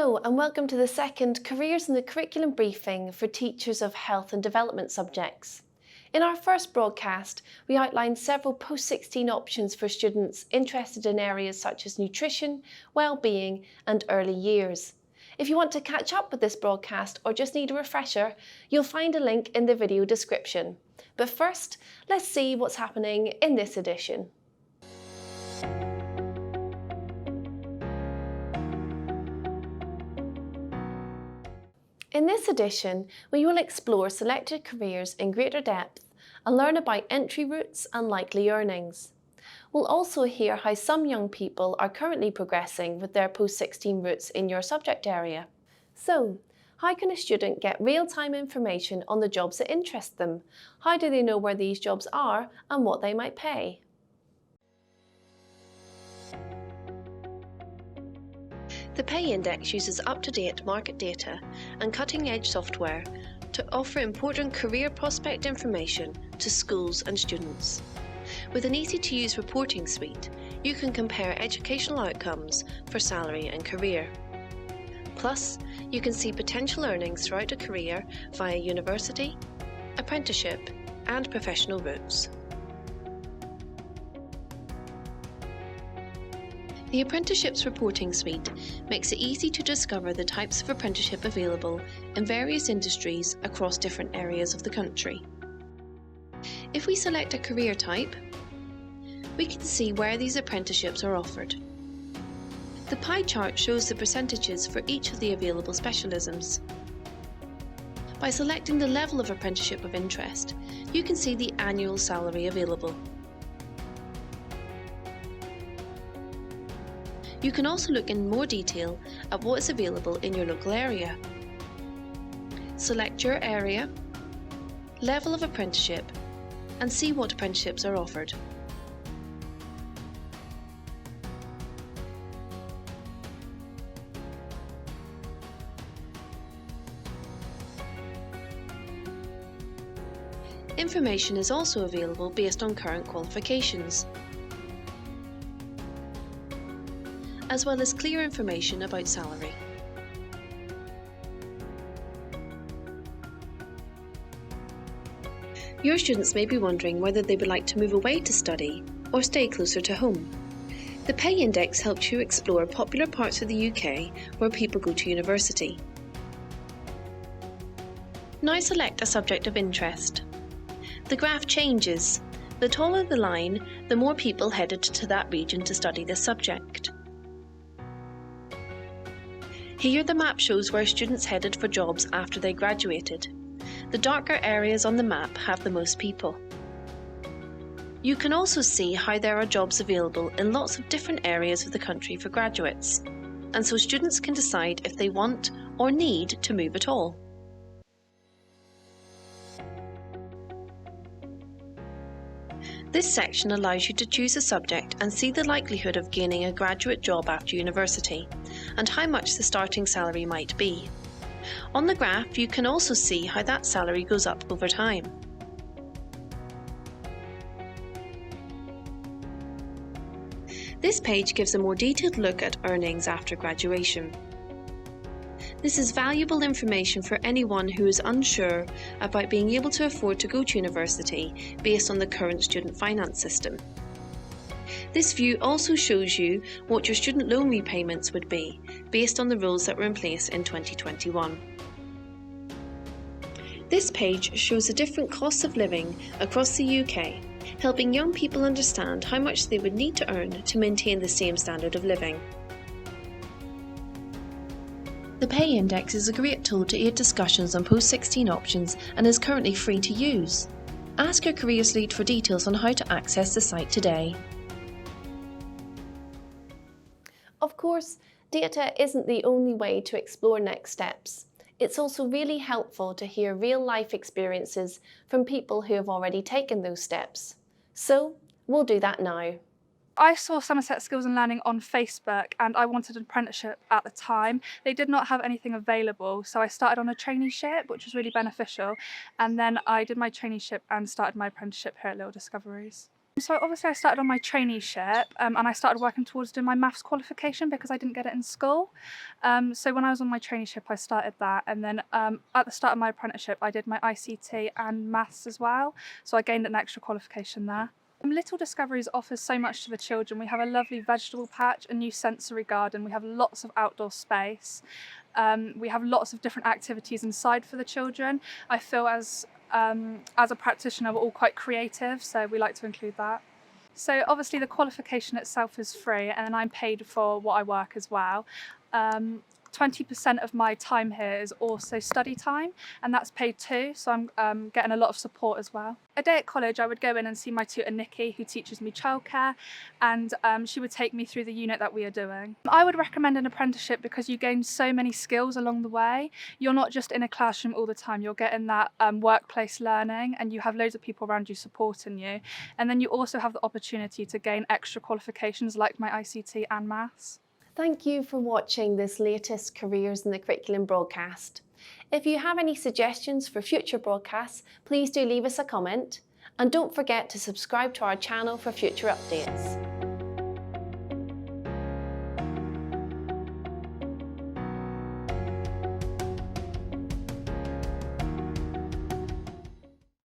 Hello and welcome to the second Careers in the Curriculum briefing for teachers of health and development subjects. In our first broadcast, we outlined several post-16 options for students interested in areas such as nutrition, well-being and early years. If you want to catch up with this broadcast or just need a refresher, you'll find a link in the video description. But first, let's see what's happening in this edition. In this edition, we will explore selected careers in greater depth and learn about entry routes and likely earnings. We'll also hear how some young people are currently progressing with their post-16 routes in your subject area. So, how can a student get real-time information on the jobs that interest them? How do they know where these jobs are and what they might pay? The Pay Index uses up-to-date market data and cutting-edge software to offer important career prospect information to schools and students. With an easy-to-use reporting suite, you can compare educational outcomes for salary and career. Plus, you can see potential earnings throughout a career via university, apprenticeship and professional routes. The Apprenticeships reporting suite makes it easy to discover the types of apprenticeship available in various industries across different areas of the country. If we select a career type, we can see where these apprenticeships are offered. The pie chart shows the percentages for each of the available specialisms. By selecting the level of apprenticeship of interest, you can see the annual salary available. You can also look in more detail at what is available in your local area. Select your area, level of apprenticeship, and see what apprenticeships are offered. Information is also available based on current qualifications, as well as clear information about salary. Your students may be wondering whether they would like to move away to study or stay closer to home. The Pay Index helps you explore popular parts of the UK where people go to university. Now select a subject of interest. The graph changes. The taller the line, the more people headed to that region to study this subject. Here the map shows where students headed for jobs after they graduated. The darker areas on the map have the most people. You can also see how there are jobs available in lots of different areas of the country for graduates, and so students can decide if they want or need to move at all. This section allows you to choose a subject and see the likelihood of gaining a graduate job after university, and how much the starting salary might be. On the graph, you can also see how that salary goes up over time. This page gives a more detailed look at earnings after graduation. This is valuable information for anyone who is unsure about being able to afford to go to university based on the current student finance system. This view also shows you what your student loan repayments would be based on the rules that were in place in 2021. This page shows the different costs of living across the UK, helping young people understand how much they would need to earn to maintain the same standard of living. The Pay Index is a great tool to aid discussions on post-16 options and is currently free to use. Ask your careers lead for details on how to access the site today. Of course, data isn't the only way to explore next steps. It's also really helpful to hear real-life experiences from people who have already taken those steps. So, we'll do that now. I saw Somerset Skills and Learning on Facebook and I wanted an apprenticeship at the time. They did not have anything available, so I started on a traineeship, which was really beneficial, and then I did my traineeship and started my apprenticeship here at Little Discoveries. So obviously I started on my traineeship and I started working towards doing my maths qualification because I didn't get it in school. So when I was on my traineeship I started that, and then at the start of my apprenticeship I did my ICT and maths as well, so I gained an extra qualification there. Little Discoveries offers so much to the children. We have a lovely vegetable patch, a new sensory garden, we have lots of outdoor space. We have lots of different activities inside for the children. I feel as a practitioner we're all quite creative, so we like to include that. So obviously the qualification itself is free, and I'm paid for what I work as well. 20% of my time here is also study time, and that's paid too, so I'm getting a lot of support as well. A day at college I would go in and see my tutor Nikki, who teaches me childcare, and she would take me through the unit that we are doing. I would recommend an apprenticeship because you gain so many skills along the way. You're not just in a classroom all the time, you're getting that workplace learning, and you have loads of people around you supporting you, and then you also have the opportunity to gain extra qualifications like my ICT and maths. Thank you for watching this latest Careers in the Curriculum broadcast. If you have any suggestions for future broadcasts, please do leave us a comment, and don't forget to subscribe to our channel for future updates.